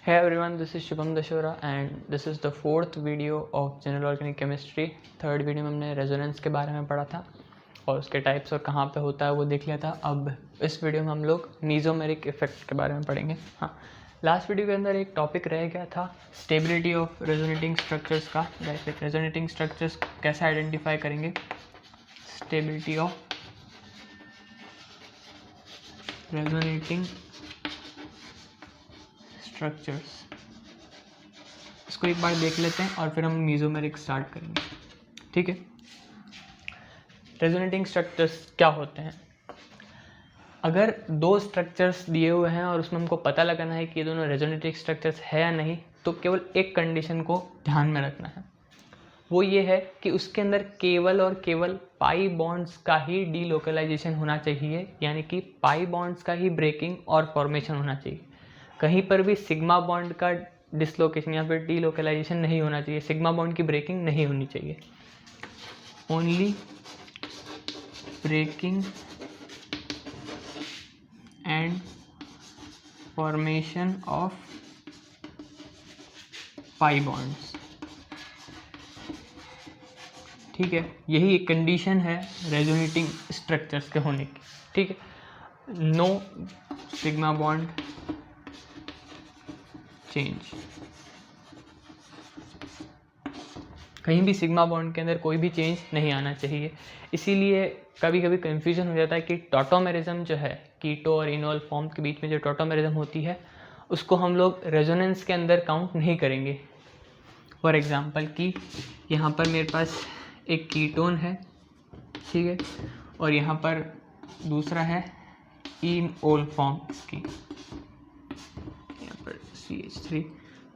Hey everyone, this is Shubham Dashora and this is the fourth video of General Organic Chemistry। Third video में हमने resonance के बारे में पढ़ा था और उसके टाइप्स और कहाँ पे होता है वो देख लिया था। अब इस वीडियो में हम लोग मीजोमेरिक इफेक्ट के बारे में पढ़ेंगे। हाँ, लास्ट वीडियो के अंदर एक टॉपिक रह गया था स्टेबिलिटी ऑफ रेजोनेटिंग स्ट्रक्चर्स का। जैसे रेजोनेटिंग स्ट्रक्चर्स कैसे आइडेंटिफाई करेंगे, स्टेबिलिटी ऑफ रेजोनेटिंग स्ट्रक्चर्स, इसको एक बार देख लेते हैं और फिर हम मीजोमेरिक स्टार्ट करेंगे। ठीक है, रेजोनेटिंग स्ट्रक्चर्स क्या होते हैं? अगर दो स्ट्रक्चर्स दिए हुए हैं और उसमें हमको पता लगाना है कि ये दोनों रेजोनेटिंग स्ट्रक्चर्स है या नहीं, तो केवल एक कंडीशन को ध्यान में रखना है। वो ये है कि उसके अंदर केवल और केवल पाई बॉन्ड्स का ही डीलोकलाइजेशन होना चाहिए, यानी कि पाई बॉन्ड्स का ही ब्रेकिंग और फॉर्मेशन होना चाहिए। कहीं पर भी सिग्मा बॉन्ड का डिसलोकेशन या फिर डीलोकलाइजेशन नहीं होना चाहिए, सिग्मा बॉन्ड की ब्रेकिंग नहीं होनी चाहिए। Only breaking and formation of pi bonds. ठीक है, यही एक कंडीशन है रेजोनेटिंग स्ट्रक्चर्स के होने की। ठीक है, नो सिग्मा बॉन्ड चेंज, कहीं भी सिग्मा बॉन्ड के अंदर कोई भी चेंज नहीं आना चाहिए। इसीलिए कभी कभी कंफ्यूजन हो जाता है कि टॉटोमेरिज्म जो है, कीटो और इनोल फॉर्म के बीच में जो टॉटोमेरिज्म होती है, उसको हम लोग रेजोनेंस के अंदर काउंट नहीं करेंगे। फॉर एग्जांपल कि यहाँ पर मेरे पास एक कीटोन है, ठीक है, और यहाँ पर दूसरा है इनोल फॉर्म इसकी, यहाँ पर CH3।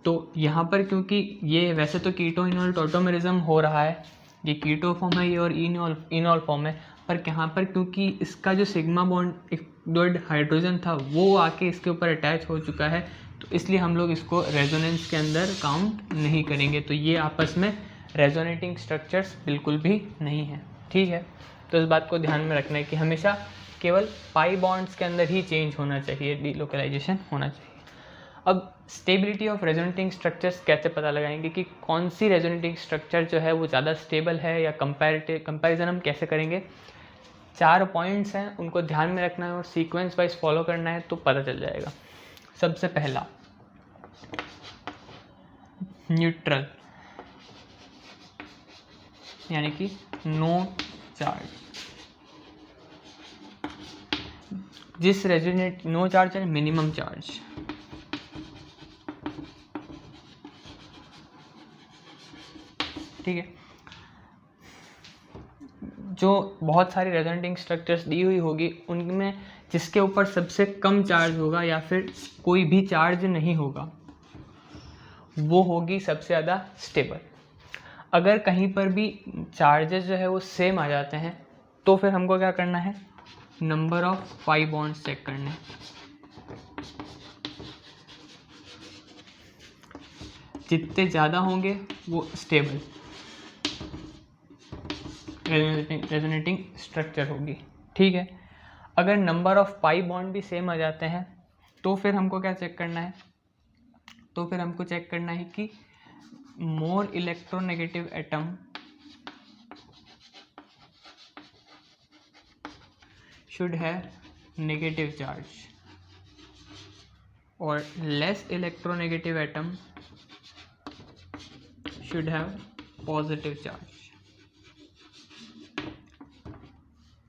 तो यहाँ पर क्योंकि ये वैसे तो कीटो इनोल टॉटोमेरिज्म हो रहा है, ये कीटो फॉर्म है ये और इनोल फॉर्म है, पर यहाँ पर क्योंकि इसका जो सिग्मा बॉन्ड एक दो हाइड्रोजन था वो आके इसके ऊपर अटैच हो चुका है, तो इसलिए हम लोग इसको रेजोनेंस के अंदर काउंट नहीं करेंगे। तो ये आपस में रेजोनेटिंग स्ट्रक्चर्स बिल्कुल भी नहीं है। ठीक है, तो इस बात को ध्यान में रखना है कि हमेशा केवल पाई बॉन्ड्स के अंदर ही चेंज होना चाहिए, डीलोकलाइजेशन होना चाहिए। अब स्टेबिलिटी ऑफ रेजोनेटिंग स्ट्रक्चर्स कैसे पता लगाएंगे कि कौन सी रेजोनेटिंग स्ट्रक्चर जो है वो ज़्यादा स्टेबल है या कंपैरिजन हम कैसे करेंगे? 4 पॉइंट्स हैं, उनको ध्यान में रखना है और सीक्वेंस वाइज फॉलो करना है तो पता चल जाएगा। सबसे पहला न्यूट्रल, यानी कि नो चार्ज। जिस रेजोनेट नो चार्ज है मिनिमम चार्ज, ठीक है। जो बहुत सारी रेजोनेटिंग स्ट्रक्चर्स दी हुई होगी उनमें जिसके ऊपर सबसे कम चार्ज होगा या फिर कोई भी चार्ज नहीं होगा वो होगी सबसे ज़्यादा स्टेबल। अगर कहीं पर भी चार्जेस जो है वो सेम आ जाते हैं तो फिर हमको क्या करना है? Number of pi bonds check करने हैं। जितने ज़्यादा होंगे वो स्टेबल रेजोनेटिंग स्ट्रक्चर होगी। ठीक है, अगर नंबर ऑफ पाई बॉन्ड भी सेम आ जाते हैं तो फिर हमको क्या चेक करना है? तो फिर हमको चेक करना है कि more electronegative atom should have negative charge और less electronegative atom should have positive charge.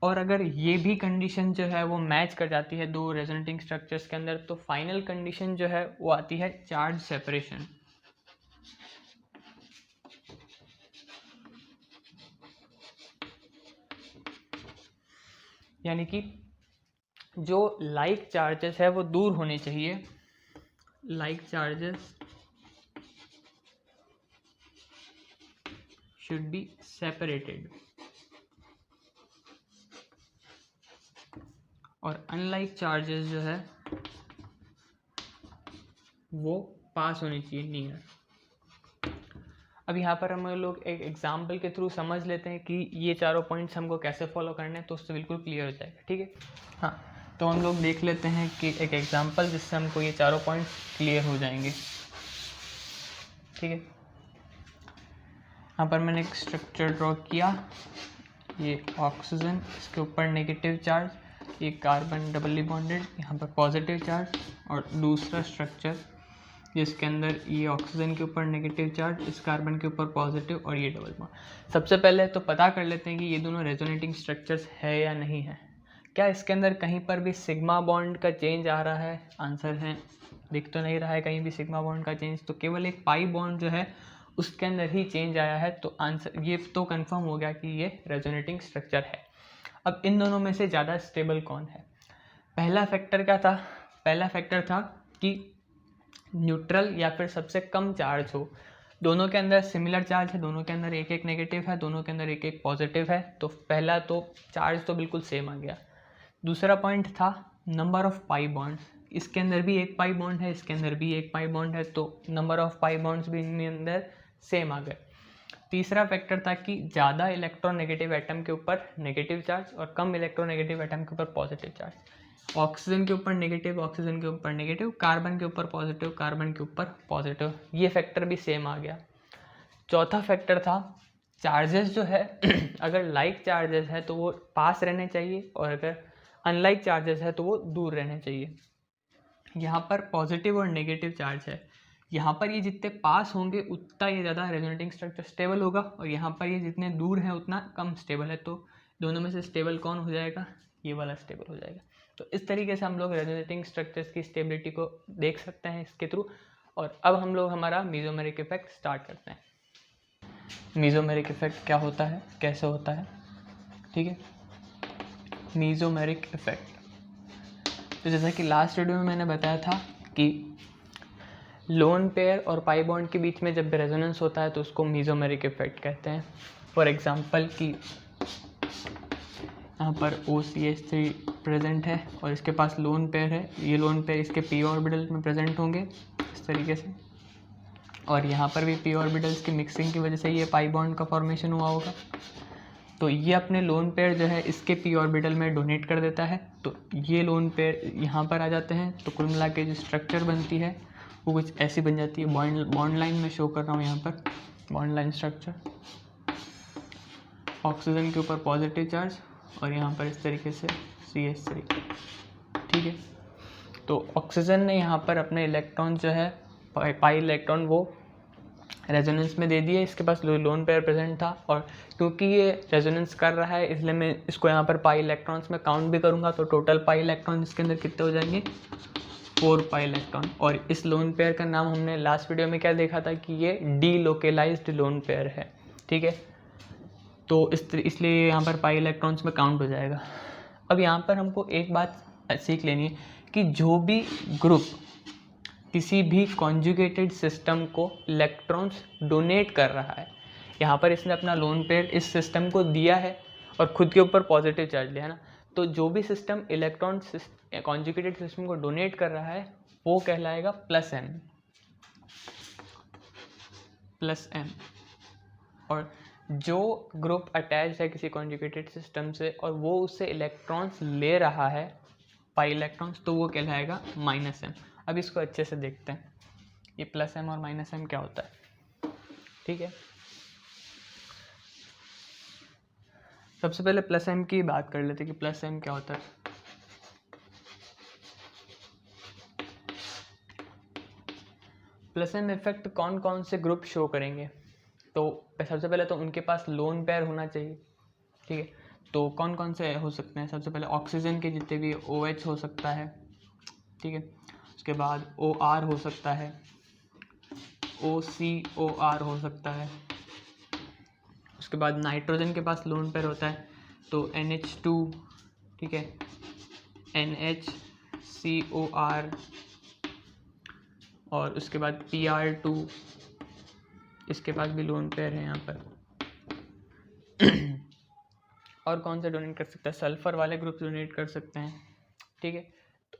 और अगर ये भी कंडीशन जो है वो मैच कर जाती है दो रेजोनेटिंग स्ट्रक्चर्स के अंदर, तो फाइनल कंडीशन जो है वो आती है चार्ज सेपरेशन। यानी कि जो लाइक चार्जेस है वो दूर होने चाहिए, like charges should be separated और अनलाइक चार्जेस जो है वो पास होनी चाहिए नियर। अब यहाँ पर हम लोग एक एग्जाम्पल के थ्रू समझ लेते हैं कि ये चारों पॉइंट्स हमको कैसे फॉलो करने हैं, तो उससे बिल्कुल क्लियर हो जाएगा। ठीक है, हाँ, तो हम लोग देख लेते हैं कि एक एग्जांपल जिससे हमको ये चारों पॉइंट क्लियर हो जाएंगे। ठीक है, यहाँ पर मैंने एक स्ट्रक्चर ड्रॉ किया, ये ऑक्सीजन, इसके ऊपर नेगेटिव चार्ज, ये कार्बन डबली बॉन्डेड, यहाँ पर पॉजिटिव चार्ज, और दूसरा स्ट्रक्चर जिसके अंदर ये ऑक्सीजन के ऊपर नेगेटिव चार्ज, इस कार्बन के ऊपर पॉजिटिव, और ये डबल बॉन्ड। सबसे पहले तो पता कर लेते हैं कि ये दोनों रेजोनेटिंग स्ट्रक्चर्स है या नहीं है। क्या इसके अंदर कहीं पर भी सिग्मा बॉन्ड का चेंज आ रहा है? आंसर है दिख तो नहीं रहा है कहीं भी सिग्मा बॉन्ड का चेंज, तो केवल एक पाई बॉन्ड जो है उसके अंदर ही चेंज आया है। तो आंसर ये तो कंफर्म हो गया कि ये रेजोनेटिंग स्ट्रक्चर है। अब इन दोनों में से ज़्यादा स्टेबल कौन है? पहला फैक्टर क्या था? पहला फैक्टर था कि न्यूट्रल या फिर सबसे कम चार्ज हो। दोनों के अंदर सिमिलर चार्ज है, दोनों के अंदर एक एक नेगेटिव है, दोनों के अंदर एक एक पॉजिटिव है, तो पहला तो चार्ज तो बिल्कुल सेम आ गया। दूसरा पॉइंट था नंबर ऑफ पाई बॉन्ड्स। इसके अंदर भी एक पाई बॉन्ड है, इसके अंदर भी एक पाई बॉन्ड है, तो नंबर ऑफ पाई बॉन्ड्स भी इनके अंदर सेम आ गए। तीसरा फैक्टर था कि ज़्यादा इलेक्ट्रोनेगेटिव एटम के ऊपर नेगेटिव चार्ज और कम इलेक्ट्रोनेगेटिव एटम के ऊपर पॉजिटिव चार्ज। ऑक्सीजन के ऊपर नेगेटिव, ऑक्सीजन के ऊपर नेगेटिव, कार्बन के ऊपर पॉजिटिव, कार्बन के ऊपर पॉजिटिव, ये फैक्टर भी सेम आ गया। चौथा फैक्टर था चार्जेस जो है अगर लाइक चार्जेस है तो वो पास रहने चाहिए, और अगर अनलाइक चार्जेस है तो वो दूर रहने चाहिए। यहाँ पर पॉजिटिव और नेगेटिव चार्ज है, यहाँ पर ये जितने पास होंगे उतना ये ज़्यादा रेजोनेटिंग स्ट्रक्चर स्टेबल होगा, और यहाँ पर ये जितने दूर हैं उतना कम स्टेबल है। तो दोनों में से स्टेबल कौन हो जाएगा? ये वाला स्टेबल हो जाएगा। तो इस तरीके से हम लोग रेजोनेटिंग स्ट्रक्चर्स की स्टेबिलिटी को देख सकते हैं इसके थ्रू। और अब हम लोग हमारा मीजोमेरिक इफेक्ट स्टार्ट करते हैं। मीजोमेरिक इफेक्ट क्या होता है, कैसे होता है? ठीक है, मीजोमेरिक इफेक्ट, तो जैसा कि लास्ट वीडियो में मैंने बताया था कि लोन पेयर और पाई बॉन्ड के बीच में जब रेजोनेंस होता है तो उसको मीजोमेरिक इफेक्ट कहते हैं। फॉर एग्जांपल कि यहाँ पर OCH3 प्रेजेंट है और इसके पास लोन पेयर है, ये लोन पेयर इसके p ऑर्बिटल में प्रेजेंट होंगे इस तरीके से, और यहाँ पर भी p ऑर्बिटल्स की मिक्सिंग की वजह से ये पाई बॉन्ड का फॉर्मेशन हुआ होगा। तो ये अपने लोन पेयर जो है इसके p ऑर्बिटल में डोनेट कर देता है, तो ये लोन पेयर यहाँ पर आ जाते हैं। तो कुल मिला के जो स्ट्रक्चर बनती है वो कुछ ऐसी बन जाती है। बॉन्ड लाइन में शो कर रहा हूँ यहाँ पर, बॉन्ड लाइन स्ट्रक्चर, ऑक्सीजन के ऊपर पॉजिटिव चार्ज और यहाँ पर इस तरीके से CH3। ठीक है, तो ऑक्सीजन ने यहाँ पर अपने इलेक्ट्रॉन जो है पाई इलेक्ट्रॉन वो रेजोनेंस में दे दिए, इसके पास लोन पेयर प्रेजेंट था, और क्योंकि ये रेजोनेंस कर रहा है इसलिए मैं इसको यहाँ पर पाई इलेक्ट्रॉन्स में काउंट भी करूँगा। तो टोटल पाई इलेक्ट्रॉन इसके अंदर कितने हो जाएंगे? 4 पाई इलेक्ट्रॉन। और इस लोन पेयर का नाम हमने लास्ट वीडियो में क्या देखा था कि ये डीलोकेलाइज्ड लोन पेयर है। ठीक है, तो इसलिए यहाँ पर पाई इलेक्ट्रॉन्स में काउंट हो जाएगा। अब यहाँ पर हमको एक बात सीख लेनी है कि जो भी ग्रुप किसी भी कॉन्जुगेटेड सिस्टम को इलेक्ट्रॉन्स डोनेट कर रहा है, यहाँ पर इसने अपना लोन पेयर इस सिस्टम को दिया है और खुद के ऊपर पॉजिटिव चार्ज लिया है ना, तो जो भी सिस्टम इलेक्ट्रॉन कॉन्जुगेटेड सिस्टम को डोनेट कर रहा है वो कहलाएगा +m। और जो ग्रुप अटैच है किसी कॉन्जुगेटेड सिस्टम से और वो उससे इलेक्ट्रॉन्स ले रहा है पाई इलेक्ट्रॉन्स, तो वो कहलाएगा -m। अब इसको अच्छे से देखते हैं, ये +m और -m क्या होता है। ठीक है, सबसे पहले +m की बात कर लेते हैं कि +m क्या होता है। +m इफेक्ट कौन कौन से ग्रुप शो करेंगे? तो सबसे पहले तो उनके पास लोन पेयर होना चाहिए। ठीक है, तो कौन कौन से हो सकते हैं? सबसे पहले ऑक्सीजन के जितने भी OH हो सकता है। ठीक है, उसके बाद OR हो सकता है, OCOR हो सकता है। उसके बाद नाइट्रोजन के पास लोन पेयर होता है तो NH2, ठीक है, NHCOR, और उसके बाद PR2, इसके पास भी लोन पेयर है यहाँ पर। और कौन सा डोनेट कर सकता है? सल्फर वाले ग्रुप डोनेट कर सकते हैं। ठीक है,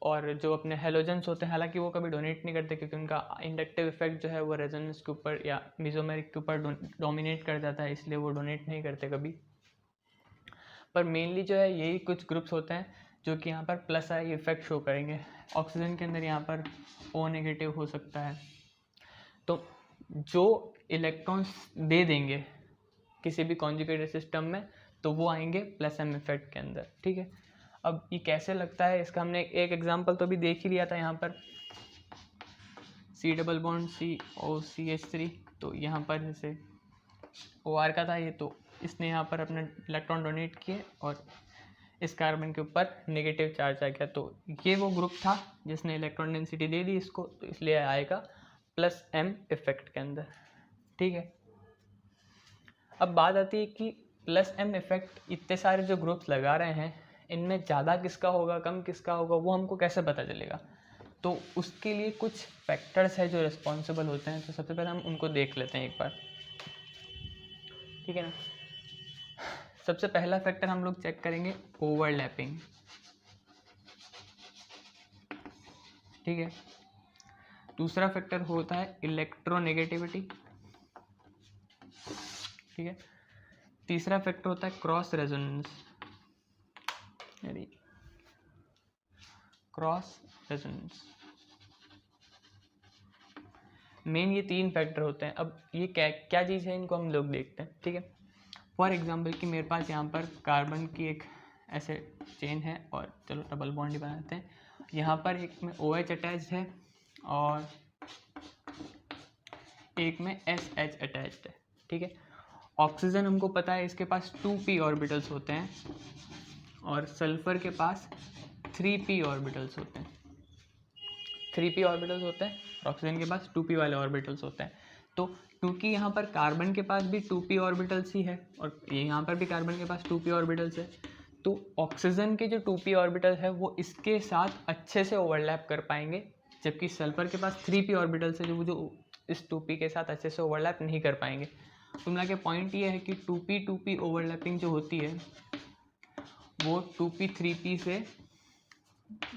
और जो अपने हेलोजेंस होते हैं हालांकि वो कभी डोनेट नहीं करते क्योंकि उनका इंडक्टिव इफेक्ट जो है वो रेजोनेंस के ऊपर या मीजोमेरिक के ऊपर डोमिनेट कर जाता है, इसलिए वो डोनेट नहीं करते कभी। पर मेनली जो है यही कुछ ग्रुप्स होते हैं जो कि यहाँ पर प्लस आई इफेक्ट शो करेंगे। ऑक्सीजन के अंदर यहाँ पर O नेगेटिव हो सकता है, तो जो इलेक्ट्रॉन्स दे देंगे किसी भी कॉन्जुगेटेड सिस्टम में तो वो आएंगे प्लस M इफेक्ट के अंदर, ठीक है। अब ये कैसे लगता है इसका हमने एक एग्जांपल तो अभी देख ही लिया था, यहाँ पर C डबल बॉन्ड COCH3, तो यहाँ पर जैसे OR का था ये, तो इसने यहाँ पर अपना इलेक्ट्रॉन डोनेट किए और इस कार्बन के ऊपर नेगेटिव चार्ज आ गया, तो ये वो ग्रुप था जिसने इलेक्ट्रॉन डेंसिटी दे दी इसको, तो इसलिए आएगा प्लस M इफेक्ट के अंदर, ठीक है। अब बात आती है कि प्लस M इफेक्ट इतने सारे जो ग्रुप्स लगा रहे हैं इनमें ज़्यादा किसका होगा कम किसका होगा वो हमको कैसे पता चलेगा, तो उसके लिए कुछ फैक्टर्स है जो रिस्पॉन्सिबल होते हैं। तो सबसे पहले हम उनको देख लेते हैं एक बार, ठीक है ना। सबसे पहला फैक्टर हम लोग चेक करेंगे ओवरलैपिंग, ठीक है। दूसरा फैक्टर होता है इलेक्ट्रोनेगेटिविटी, ठीक है। तीसरा फैक्टर होता है क्रॉस रेजोनेंस, मेन ये 3 फैक्टर होते हैं। अब ये क्या चीज़ है इनको हम लोग देखते हैं, ठीक है। फॉर एग्जांपल कि मेरे पास यहाँ पर कार्बन की एक ऐसे चेन है और चलो डबल बॉन्ड ही बनाते हैं। यहाँ पर एक में OH अटैच्ड है और एक में SH अटैच्ड है, ठीक है। ऑक्सीजन हमको पता है इसके पास 2p ऑर्बिटल्स होते हैं और सल्फर के पास 3p ऑर्बिटल्स होते हैं, 3p ऑर्बिटल्स होते हैं, ऑक्सीजन के पास 2p वाले ऑर्बिटल्स होते हैं। तो क्योंकि यहाँ पर कार्बन के पास भी 2p ऑर्बिटल्स ही है और यहाँ पर भी कार्बन के पास 2p ऑर्बिटल्स है, तो ऑक्सीजन के जो 2p ऑर्बिटल है वो इसके साथ अच्छे से ओवरलैप कर पाएंगे, जबकि सल्फर के पास 3p ऑर्बिटल्स है जो इस 2p के साथ अच्छे से ओवरलैप नहीं कर पाएंगे। तो मिला के पॉइंट ये है कि 2p ओवरलैपिंग जो होती है वो 2p 3p से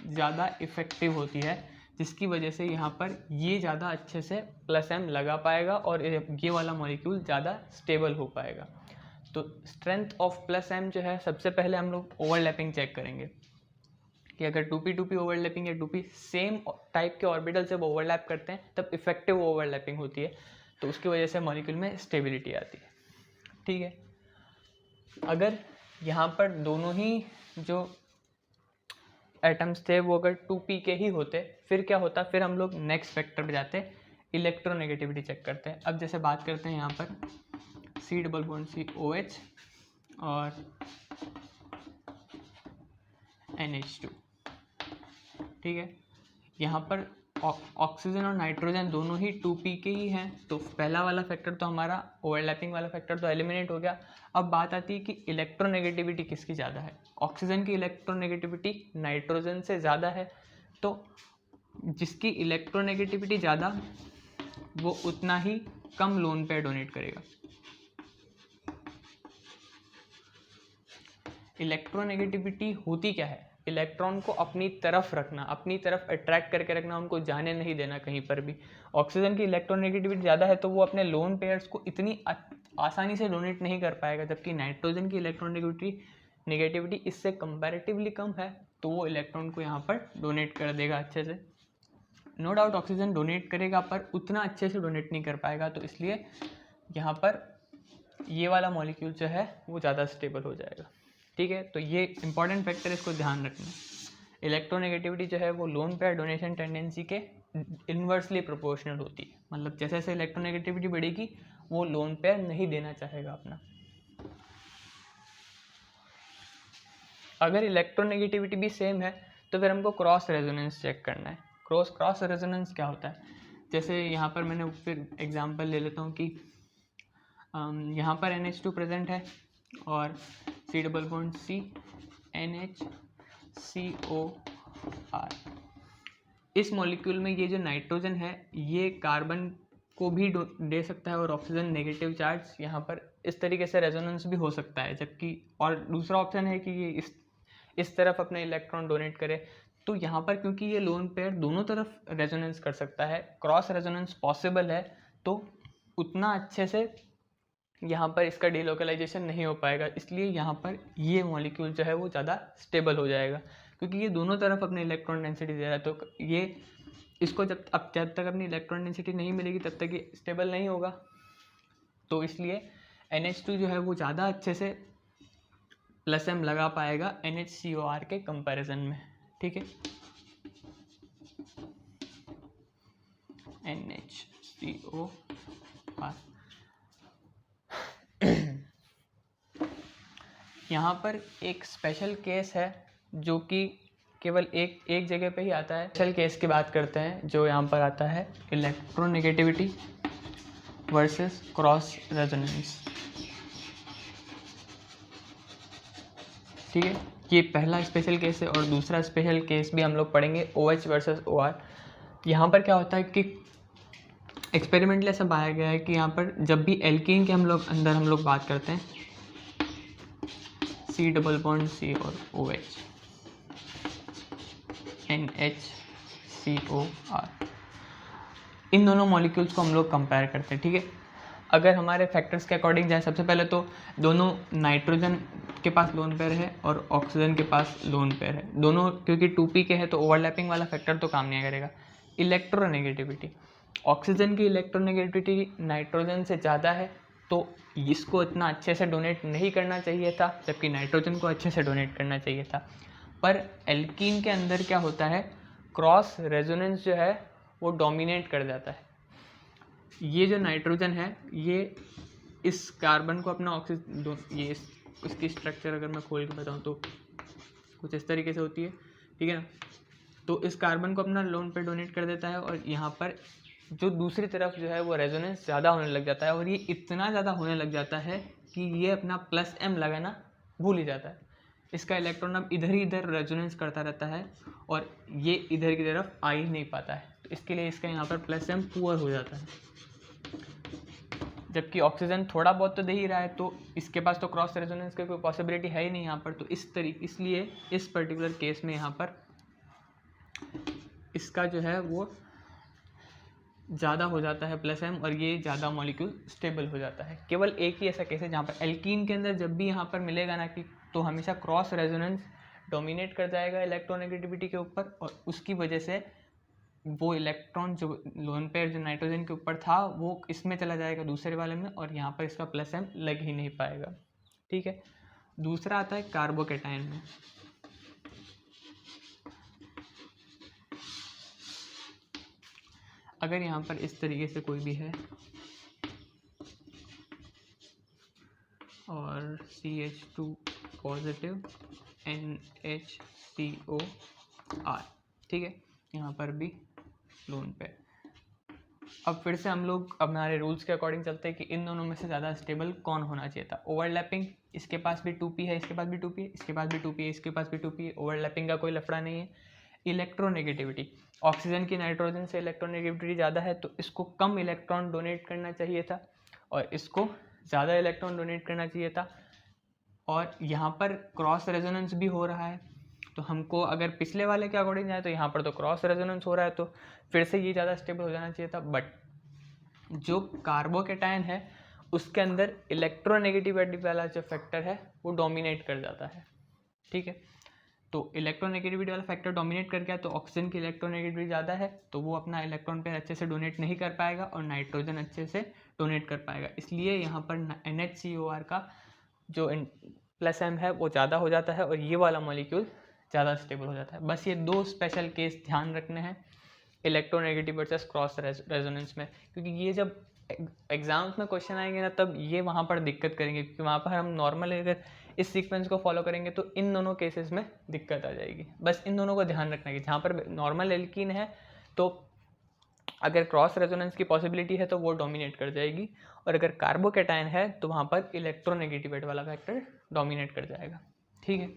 ज़्यादा इफ़ेक्टिव होती है, जिसकी वजह से यहाँ पर ये ज़्यादा अच्छे से प्लस M लगा पाएगा और ये वाला मॉलिक्यूल ज़्यादा स्टेबल हो पाएगा। तो स्ट्रेंथ ऑफ प्लस M जो है, सबसे पहले हम लोग ओवरलैपिंग चेक करेंगे कि अगर 2p ओवरलैपिंग या 2p सेम टाइप के ऑर्बिटल से ओवरलैप करते हैं तब इफेक्टिव ओवरलैपिंग होती है, तो उसकी वजह से मॉलिक्यूल में स्टेबिलिटी आती है, ठीक है। अगर यहाँ पर दोनों ही जो एटम्स थे वो अगर 2p के ही होते फिर क्या होता, फिर हम लोग नेक्स्ट फैक्टर पे जाते, इलेक्ट्रोनेगेटिविटी चेक करते हैं। अब जैसे बात करते हैं यहाँ पर C डबल बॉन्ड COH और NH2, ठीक है। यहाँ पर ऑक्सीजन और नाइट्रोजन दोनों ही 2p के ही हैं, तो पहला वाला फैक्टर तो हमारा ओवरलैपिंग वाला फैक्टर तो एलिमिनेट हो गया। अब बात आती है कि इलेक्ट्रोनेगेटिविटी किसकी ज़्यादा है। ऑक्सीजन की इलेक्ट्रोनेगेटिविटी नाइट्रोजन से ज़्यादा है, तो जिसकी इलेक्ट्रोनेगेटिविटी ज़्यादा वो उतना ही कम लोन पेयर डोनेट करेगा। इलेक्ट्रोनेगेटिविटी होती क्या है, इलेक्ट्रॉन को अपनी तरफ रखना, अपनी तरफ अट्रैक्ट करके रखना, उनको जाने नहीं देना कहीं पर भी। ऑक्सीजन की इलेक्ट्रोनेगेटिविटी ज़्यादा है तो वो अपने लोन पेयर्स को इतनी आसानी से डोनेट नहीं कर पाएगा, जबकि नाइट्रोजन की इलेक्ट्रोनेगेटिविटी इससे कंपैरेटिवली कम है, तो वो इलेक्ट्रॉन को यहाँ पर डोनेट कर देगा अच्छे से। नो डाउट ऑक्सीजन डोनेट करेगा पर उतना अच्छे से डोनेट नहीं कर पाएगा, तो इसलिए यहाँ पर ये वाला मॉलिक्यूल जो है वो ज़्यादा स्टेबल हो जाएगा, ठीक है। तो ये इंपॉर्टेंट फैक्टर, इसको ध्यान रखना। इलेक्ट्रोनेगेटिविटी जो है वो लोन पेयर डोनेशन टेंडेंसी के इन्वर्सली प्रोपोर्शनल होती है, मतलब जैसे जैसे इलेक्ट्रोनेगेटिविटी बढ़ेगी वो लोन पेयर नहीं देना चाहेगा अपना। अगर इलेक्ट्रोनेगेटिविटी भी सेम है तो फिर हमको क्रॉस रेजोनेंस चेक करना है। क्रॉस रेजोनेंस क्या होता है, जैसे यहाँ पर मैंने फिर एग्जांपल ले लेता हूँ कि यहाँ पर NH2 प्रेजेंट है और C double bond C NHCOR। इस मॉलिक्यूल में ये जो नाइट्रोजन है ये कार्बन को भी दे सकता है और ऑक्सीजन नेगेटिव चार्ज यहाँ पर इस तरीके से रेजोनेंस भी हो सकता है, जबकि और दूसरा ऑप्शन है कि ये इस तरफ अपने इलेक्ट्रॉन डोनेट करे। तो यहाँ पर क्योंकि ये लोन पेयर दोनों तरफ रेजोनेंस कर सकता है, क्रॉस रेजोनेंस पॉसिबल है, तो उतना अच्छे से यहाँ पर इसका डिलोकलाइजेशन नहीं हो पाएगा, इसलिए यहाँ पर ये मॉलिक्यूल जो है वो ज़्यादा स्टेबल हो जाएगा। क्योंकि ये दोनों तरफ अपने इलेक्ट्रॉन डेंसिटी दे रहा है। तो ये इसको जब तक अपनी इलेक्ट्रॉन डेंसिटी नहीं मिलेगी तब तक ये स्टेबल नहीं होगा। तो इसलिए NH2 जो है वो ज़्यादा अच्छे से +m लगा पाएगा NHCOR के कंपैरिजन में, ठीक है। NHCOR यहाँ पर एक स्पेशल केस है जो कि केवल एक जगह पे ही आता है। स्पेशल केस की बात करते हैं जो यहाँ पर आता है, इलेक्ट्रोनेगेटिविटी वर्सेस क्रॉस रेजोनेंस, ठीक है। ये पहला स्पेशल केस है। और दूसरा स्पेशल केस भी हम लोग पढ़ेंगे, OH वर्सेस OR। यहाँ पर क्या होता है कि एक्सपेरिमेंटली ऐसा पाया गया है कि यहाँ पर जब भी एल्कीन के हम लोग बात करते हैं, C डबल बॉन्ड C और OH, NHCOR, इन दोनों मॉलिक्यूल्स को हम लोग कंपेयर करते हैं, ठीक है। अगर हमारे फैक्टर्स के अकॉर्डिंग जाए, सबसे पहले तो दोनों नाइट्रोजन के पास लोन पेयर है और ऑक्सीजन के पास लोन पेयर है, दोनों क्योंकि 2p के है तो ओवरलैपिंग वाला फैक्टर तो काम नहीं करेगा। इलेक्ट्रोनेगेटिविटी, ऑक्सीजन की इलेक्ट्रोनेगेटिविटी नाइट्रोजन से ज़्यादा है तो इसको इतना अच्छे से डोनेट नहीं करना चाहिए था, जबकि नाइट्रोजन को अच्छे से डोनेट करना चाहिए था। पर एल्कीन के अंदर क्या होता है, क्रॉस रेजोनेंस जो है वो डोमिनेट कर जाता है। ये जो नाइट्रोजन है ये इस कार्बन को अपना ऑक्सीजन, ये इसकी स्ट्रक्चर अगर मैं खोल के बताऊँ तो कुछ इस तरीके से होती है, ठीक है ना। तो इस कार्बन को अपना लोन पे डोनेट कर देता है और यहाँ पर जो दूसरी तरफ जो है वो रेजोनेंस ज़्यादा होने लग जाता है, और ये इतना ज़्यादा होने लग जाता है कि ये अपना +m लगाना भूल ही जाता है। इसका इलेक्ट्रॉन अब इधर ही इधर रेजोनेंस करता रहता है और ये इधर की तरफ आ ही नहीं पाता है। तो इसके लिए इसका यहाँ पर +m पुअर हो जाता है, जबकि ऑक्सीजन थोड़ा बहुत तो दे ही रहा है, तो इसके पास तो क्रॉस रेजोनेंस की कोई पॉसिबिलिटी है ही नहीं यहाँ पर। तो इसलिए इस पर्टिकुलर केस में यहाँ पर इसका जो है वो ज़्यादा हो जाता है +m, और ये ज़्यादा मॉलिक्यूल स्टेबल हो जाता है। केवल एक ही ऐसा केस है जहाँ पर एल्कीन के अंदर जब भी यहाँ पर मिलेगा ना कि तो हमेशा क्रॉस रेजोनेंस डोमिनेट कर जाएगा इलेक्ट्रोनेगेटिविटी के ऊपर, और उसकी वजह से वो इलेक्ट्रॉन जो लोन पेयर जो नाइट्रोजन के ऊपर था वो इसमें चला जाएगा दूसरे वाले में, और यहाँ पर इसका +m लग ही नहीं पाएगा, ठीक है। दूसरा आता है कार्बोकेटायन में। अगर यहाँ पर इस तरीके से कोई भी है और CH2 पॉजिटिव NHCOR, ठीक है, यहाँ पर भी लोन पे। अब फिर से हम लोग हमारे रूल्स के अकॉर्डिंग चलते हैं कि इन दोनों में से ज़्यादा स्टेबल कौन होना चाहिए था। ओवरलैपिंग, इसके पास भी 2p है, इसके पास भी 2p है, इसके पास भी 2p है, इसके पास भी 2p है, ओवरलैपिंग का कोई लफड़ा नहीं है। इलेक्ट्रोनेगेटिविटी, ऑक्सीजन की नाइट्रोजन से इलेक्ट्रोनेगेटिविटी ज़्यादा है तो इसको कम इलेक्ट्रॉन डोनेट करना चाहिए था और इसको ज़्यादा इलेक्ट्रॉन डोनेट करना चाहिए था। और यहाँ पर क्रॉस रेजोनेंस भी हो रहा है, तो हमको अगर पिछले वाले के अकॉर्डिंग जाए तो यहाँ पर तो क्रॉस रेजोनेंस हो रहा है, तो फिर से ये ज़्यादा स्टेबल हो जाना चाहिए था। बट जो कार्बोकेटायन है उसके अंदर इलेक्ट्रोनेगेटिविटी वाला जो फैक्टर है वो डोमिनेट कर जाता है, ठीक है। तो इलेक्ट्रोनेगेटिविटी वाला फैक्टर डोमिनेट कर गया तो ऑक्सीजन की इलेक्ट्रोनेगेटिविटी ज़्यादा है तो वो अपना इलेक्ट्रॉन पेयर अच्छे से डोनेट नहीं कर पाएगा और नाइट्रोजन अच्छे से डोनेट कर पाएगा। इसलिए यहाँ पर NHCOR का जो +m है वो ज़्यादा हो जाता है और ये वाला मॉलिक्यूल ज़्यादा स्टेबल हो जाता है। बस ये दो स्पेशल केस ध्यान रखने हैं इलेक्ट्रोनेगेटिव वर्सेस क्रॉस रेजोनेंस में, क्योंकि ये जब एग्जाम्स में क्वेश्चन आएंगे ना तब ये वहाँ पर दिक्कत करेंगे, क्योंकि वहाँ पर हम नॉर्मल अगर इस सीक्वेंस को फॉलो करेंगे तो इन दोनों केसेस में दिक्कत आ जाएगी। बस इन दोनों को ध्यान रखना है कि जहाँ पर नॉर्मल एल्कीन है तो अगर क्रॉस रेजोनेंस की पॉसिबिलिटी है तो वो डोमिनेट कर जाएगी, और अगर कार्बोकेटायन है तो वहाँ पर इलेक्ट्रोनेगेटिविटी वाला फैक्टर डोमिनेट कर जाएगा, ठीक है।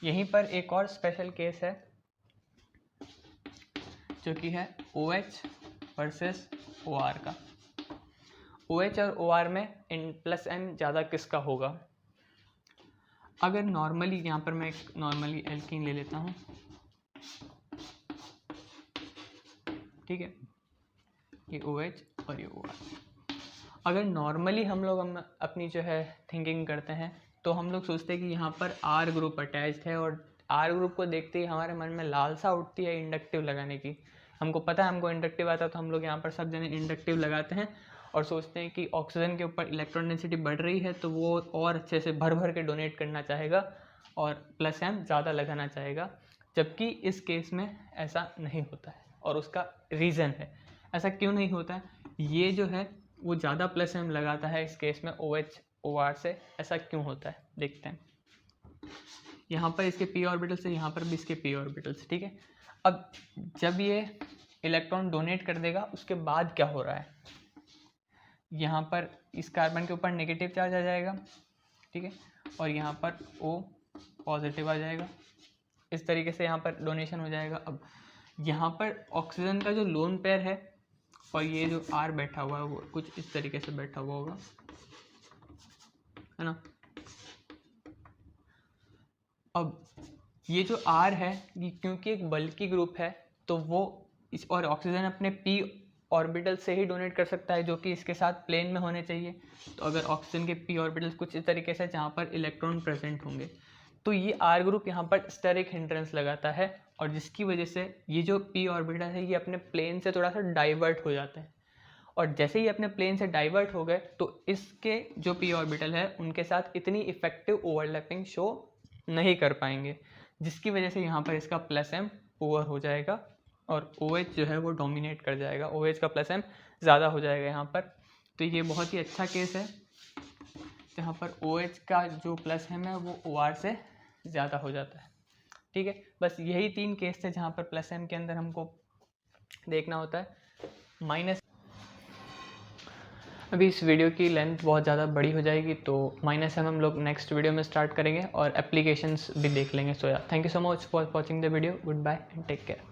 यहीं पर एक और स्पेशल केस है जो कि है OH वर्सेस OR का। OH और OR में +m ज़्यादा किसका होगा। अगर नॉर्मली यहाँ पर मैं एक नॉर्मली एल्कीन ले लेता हूँ, ठीक है, ये OH और ये OR। अगर नॉर्मली हम लोग अपनी जो है थिंकिंग करते हैं तो हम लोग सोचते हैं कि यहाँ पर आर ग्रुप अटैच्ड है, और आर ग्रुप को देखते ही हमारे मन में लालसा उठती है इंडक्टिव लगाने की। हमको पता है हमको इंडक्टिव आता है, तो हम लोग यहाँ पर सब जने इंडक्टिव लगाते हैं और सोचते हैं कि ऑक्सीजन के ऊपर इलेक्ट्रॉन डेंसिटी बढ़ रही है तो वो और अच्छे से भर भर के डोनेट करना चाहेगा और प्लस एम ज़्यादा लगाना चाहेगा, जबकि इस केस में ऐसा नहीं होता है। और उसका रीज़न है ऐसा क्यों नहीं होता है, ये जो है वो ज़्यादा प्लस एम लगाता है इस केस में OH OR से। ऐसा क्यों होता है देखते हैं। यहाँ पर इसके p ऑर्बिटल्स है, यहाँ पर भी इसके p ऑर्बिटल्स, ठीक है। अब जब ये इलेक्ट्रॉन डोनेट कर देगा उसके बाद क्या हो रहा है, यहाँ पर इस कार्बन के ऊपर नेगेटिव चार्ज आ जाएगा, ठीक है, और यहाँ पर O पॉजिटिव आ जाएगा। इस तरीके से यहाँ पर डोनेशन हो जाएगा। अब यहाँ पर ऑक्सीजन का जो लोन पेयर है और ये जो R बैठा हुआ है वो कुछ इस तरीके से बैठा हुआ होगा, है ना। अब ये जो R है ये क्योंकि एक बल्की ग्रुप है तो वो इस और ऑक्सीजन अपने p ऑर्बिटल से ही डोनेट कर सकता है जो कि इसके साथ प्लेन में होने चाहिए। तो अगर ऑक्सीजन के p ऑर्बिटल्स कुछ इस तरीके से जहाँ पर इलेक्ट्रॉन प्रेजेंट होंगे तो ये R ग्रुप यहाँ पर स्टेरिक हिंड्रेंस लगाता है, और जिसकी वजह से ये जो p ऑर्बिटल है ये अपने प्लेन से थोड़ा सा डाइवर्ट हो जाते हैं, और जैसे ही अपने प्लेन से डाइवर्ट हो गए तो इसके जो p ऑर्बिटल है उनके साथ इतनी इफेक्टिव ओवरलैपिंग शो नहीं कर पाएंगे, जिसकी वजह से यहाँ पर इसका प्लस एम ओवर हो जाएगा और OH जो है वो डोमिनेट कर जाएगा, OH का प्लस एम ज़्यादा हो जाएगा यहाँ पर। तो ये बहुत ही अच्छा केस है जहाँ पर OH का जो प्लस एम है वो OR से ज़्यादा हो जाता है, ठीक है। बस यही 3 केस थे जहाँ पर प्लस एम के अंदर हमको देखना होता है माइनस। अभी इस वीडियो की लेंथ बहुत ज़्यादा बड़ी हो जाएगी तो माइनस एम हम लोग नेक्स्ट वीडियो में स्टार्ट करेंगे और एप्लीकेशंस भी देख लेंगे। सो या thank you so much for watching the video. Goodbye and take care.